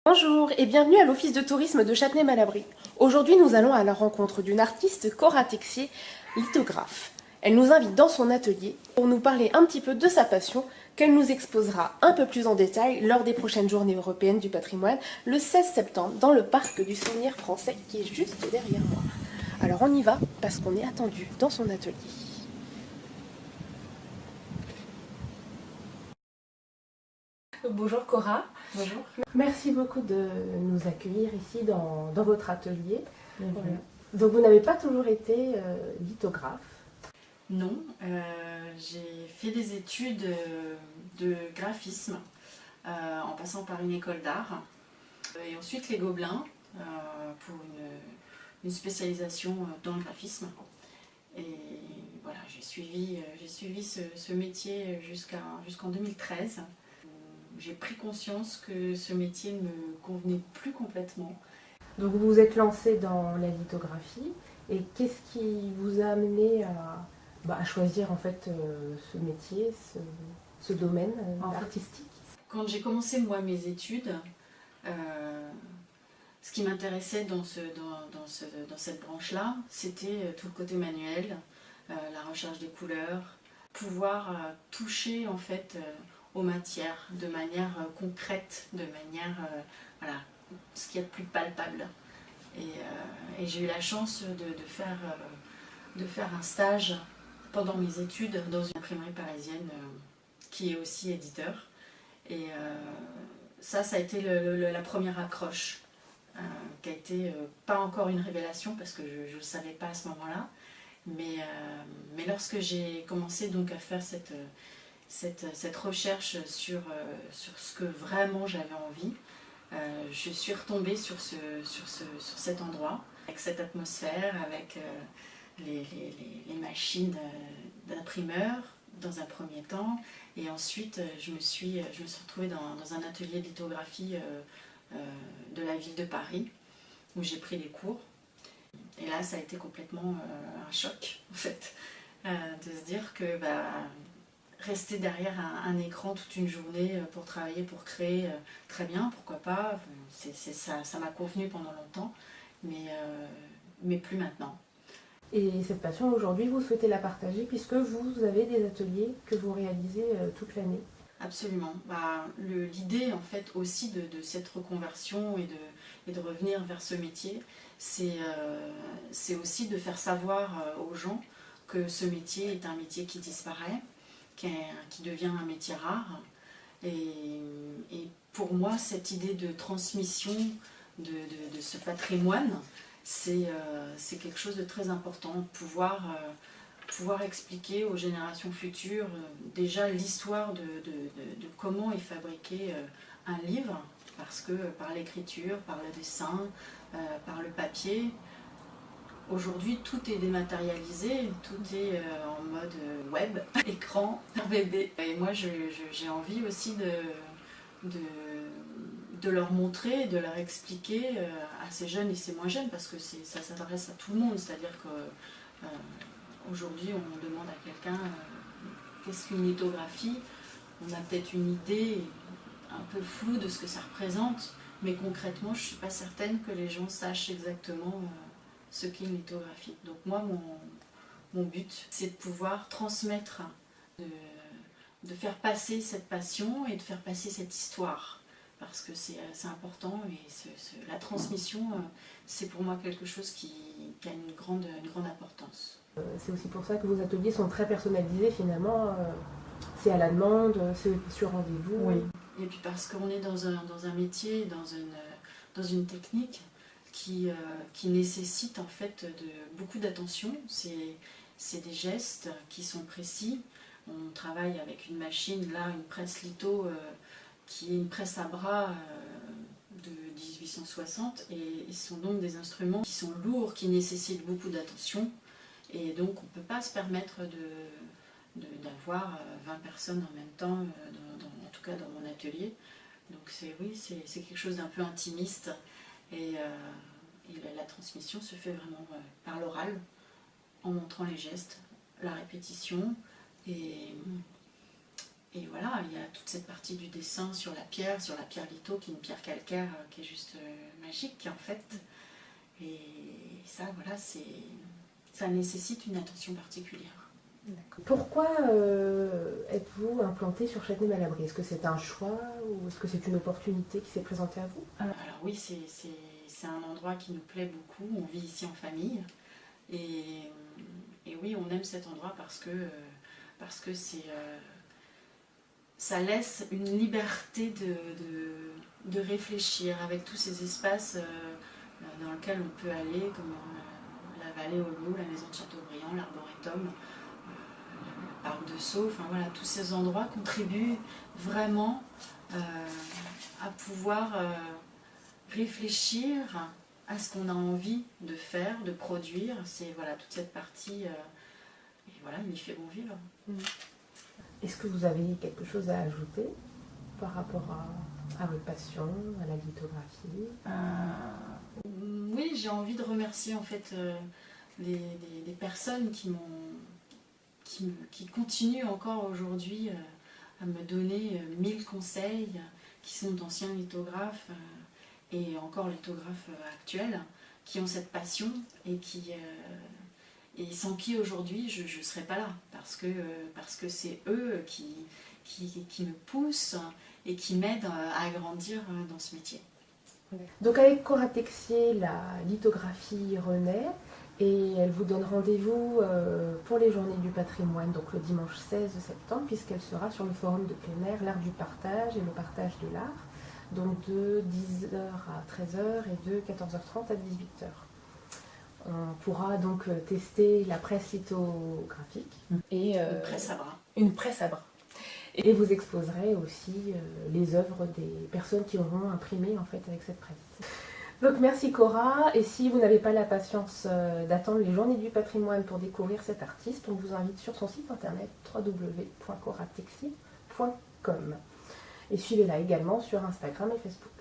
Bonjour et bienvenue à l'Office de tourisme de Châtenay-Malabry. Aujourd'hui, nous allons à la rencontre d'une artiste Cora Texier, lithographe. Elle nous invite dans son atelier pour nous parler un petit peu de sa passion qu'elle nous exposera un peu plus en détail lors des prochaines journées européennes du patrimoine le 16 septembre dans le parc du souvenir français qui est juste derrière moi. Alors on y va parce qu'on est attendu dans son atelier. Bonjour Cora. Bonjour. Merci beaucoup de nous accueillir ici dans votre atelier. Voilà. Donc vous n'avez pas toujours été lithographe. Non, j'ai fait des études de graphisme en passant par une école d'art et ensuite les Gobelins pour une spécialisation dans le graphisme. Et voilà, j'ai suivi ce métier jusqu'en 2013. J'ai pris conscience que ce métier ne me convenait plus complètement. Donc vous vous êtes lancé dans la lithographie et qu'est-ce qui vous a amené à choisir en fait ce métier, ce domaine artistique? Quand j'ai commencé moi mes études, ce qui m'intéressait dans cette branche-là, c'était tout le côté manuel, la recherche des couleurs, pouvoir toucher en fait aux matières de manière concrète, de manière, voilà, ce qu'il y a de plus palpable. Et j'ai eu la chance de faire un stage pendant mes études dans une imprimerie parisienne qui est aussi éditeur. Et ça a été la première accroche, qui a été pas encore une révélation parce que je ne le savais pas à ce moment-là. Mais lorsque j'ai commencé donc à faire cette recherche sur ce que vraiment j'avais envie, je suis retombée sur cet endroit, avec cette atmosphère, avec les machines d'imprimeur dans un premier temps, et ensuite je me suis retrouvée dans un atelier de lithographie de la ville de Paris, où j'ai pris des cours. Et là, ça a été complètement un choc, en fait, de se dire que rester derrière un écran toute une journée pour travailler, pour créer, très bien, pourquoi pas, ça m'a convenu pendant longtemps, mais plus maintenant. Et cette passion aujourd'hui, vous souhaitez la partager puisque vous avez des ateliers que vous réalisez toute l'année. Absolument. L'idée en fait aussi de cette reconversion et de revenir vers ce métier, c'est aussi de faire savoir aux gens que ce métier est un métier qui disparaît, qui devient un métier rare. Et pour moi, cette idée de transmission de ce patrimoine, c'est quelque chose de très important, pouvoir expliquer aux générations futures déjà l'histoire de comment est fabriqué un livre, parce que par l'écriture, par le dessin, par le papier, aujourd'hui tout est dématérialisé, tout est en mode web, écran, RVB. Et moi j'ai envie aussi de leur montrer, de leur expliquer à ces jeunes et ces moins jeunes, parce que ça s'adresse à tout le monde, c'est-à-dire que aujourd'hui, on demande à quelqu'un qu'est-ce qu'une lithographie. On a peut-être une idée un peu floue de ce que ça représente, mais concrètement, je ne suis pas certaine que les gens sachent exactement ce qu'est une lithographie. Donc moi, mon but, c'est de pouvoir transmettre, de faire passer cette passion et de faire passer cette histoire. Parce que c'est important et la transmission, c'est pour moi quelque chose qui a une grande importance. C'est aussi pour ça que vos ateliers sont très personnalisés finalement. C'est à la demande, c'est sur rendez-vous. Oui. Et puis parce qu'on est dans un métier, dans une technique qui nécessite en fait beaucoup d'attention. C'est des gestes qui sont précis. On travaille avec une machine, là, une presse litho, qui est une presse à bras de 1860. Et ils sont donc des instruments qui sont lourds, qui nécessitent beaucoup d'attention. Et donc on ne peut pas se permettre d'avoir 20 personnes en même temps, en tout cas dans mon atelier. Donc c'est quelque chose d'un peu intimiste. Et la transmission se fait vraiment par l'oral, en montrant les gestes, la répétition. Et voilà, il y a toute cette partie du dessin sur la pierre litho, qui est une pierre calcaire qui est juste magique en fait. Et ça, voilà, ça nécessite une attention particulière. Pourquoi êtes-vous implanté sur Châtenay-Malabry? Est-ce que c'est un choix ou est-ce que c'est une opportunité qui s'est présentée à vous? Alors oui, c'est un endroit qui nous plaît beaucoup. On vit ici en famille. Et oui, on aime cet endroit parce que ça laisse une liberté de réfléchir avec tous ces espaces dans lesquels on peut aller, comme la vallée au Loup, la maison de Châteaubriand, l'arboretum, le parc de Sceaux. Enfin voilà, tous ces endroits contribuent vraiment à pouvoir réfléchir à ce qu'on a envie de faire, de produire. C'est voilà, toute cette partie, et voilà, il y fait bon vivre. Est-ce que vous avez quelque chose à ajouter par rapport à votre passion, à la lithographie? Oui, j'ai envie de remercier en fait les personnes qui continuent encore aujourd'hui à me donner 1000 conseils, qui sont d'anciens lithographes et encore lithographes actuels, qui ont cette passion et et sans qui aujourd'hui je ne serais pas là, parce que c'est eux qui me poussent et qui m'aident à grandir dans ce métier. Donc avec Cora Texier, la lithographie renaît et elle vous donne rendez-vous pour les Journées du patrimoine, donc le dimanche 16 septembre, puisqu'elle sera sur le forum de plein air, l'art du partage et le partage de l'art, donc de 10h à 13h et de 14h30 à 18h. On pourra donc tester la presse lithographique et Une presse à bras. Une presse à bras. Et vous exposerez aussi les œuvres des personnes qui auront imprimé en fait avec cette presse. Donc merci Cora, et si vous n'avez pas la patience d'attendre les Journées du patrimoine pour découvrir cet artiste, on vous invite sur son site internet www.coratexier.com et suivez-la également sur Instagram et Facebook.